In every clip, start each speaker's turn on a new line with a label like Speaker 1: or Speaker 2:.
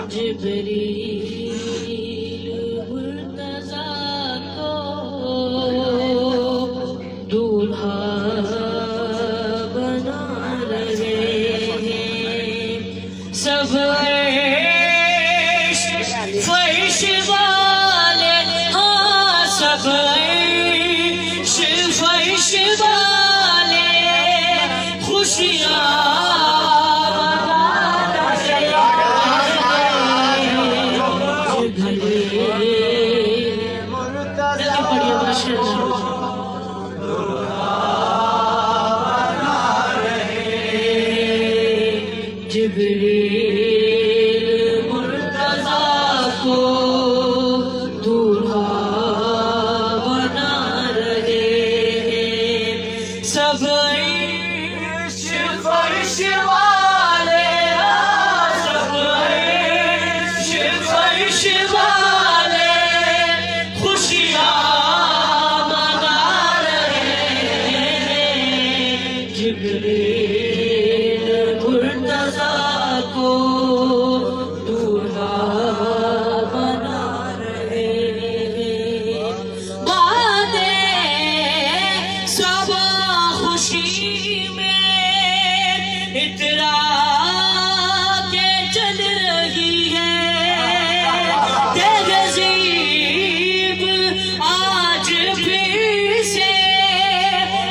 Speaker 1: جبریل مرتضیٰ کو دولہا بنا رہے ہیں سب عیش فرش والے ہاں سب عیش فرش والے خوشیاں جبریل مرتضیٰ کو دولہا بنا رہے ہیں سب عیش فرش والے سب عیش فرش والے خوشیاں منا رہے ہیں جبریل مرتضیٰ کو دولہا بنا رہے ہیں باتیں صبا خوشی میں اترا کے چل رہی ہے تہذیب آج پھر سے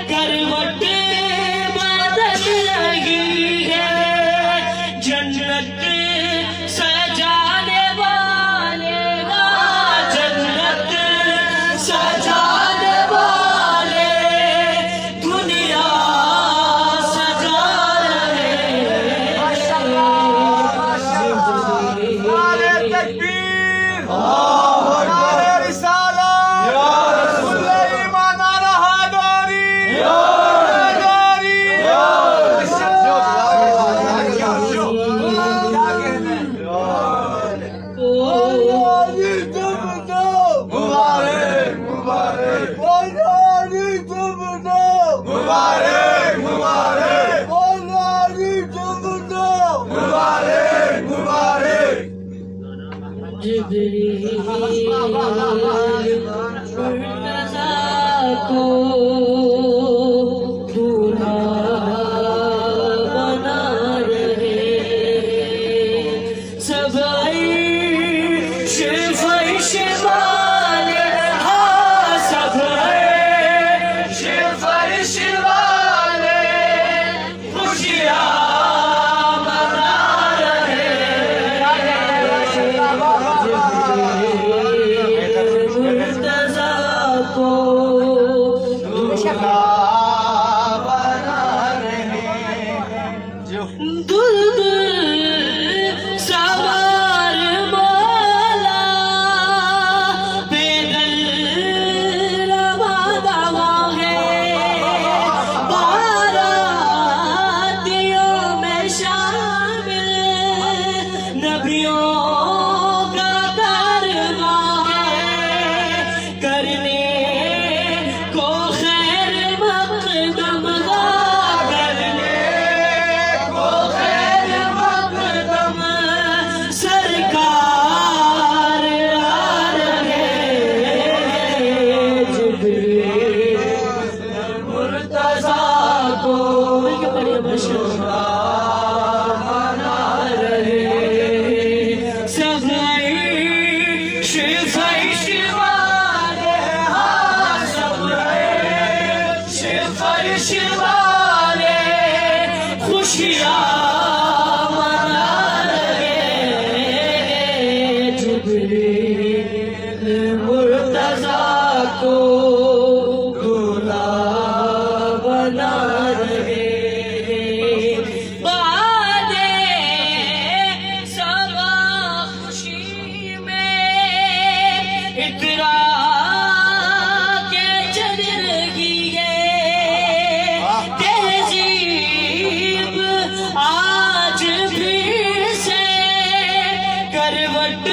Speaker 1: کروٹ بدل رہی ہے جنت سجانے والے جنت سجانے والے دنیا سجا رہے ہیں
Speaker 2: نعرہ تکبیر نعرہ رسالت یا رسول اللہ ایمان نعرہ حیدری یا حیدری یا مبارک مبارک مبارک مبارک مبارک مبارک
Speaker 1: جبریل مرتضیٰ کو دولہا بنا رہے ہیں سب عیش فرش والے ہاں سب عیش فرش والے خوشیاں منا رہے مرتضیٰ کو دل سوار مولا پیدل روانہ ہے باراتیوں میں شامل نبیوں کا کارواں ہے کرنے کو خیر مقدم کرنے کو خیر مقدم سرکار آ رہے ہیں جبریل مرتضیٰ کو بنا رہے ہیں سب عیش فرش والے ہاں سب عیش فرش والے خوشیاں منا رہے ہیں جبریل مرتضیٰ کو دولہا بنا رہے ہیں باتیں صبا خوشی میں اترا کے چل رہی ہے تہذیب آج پھر سے کروٹ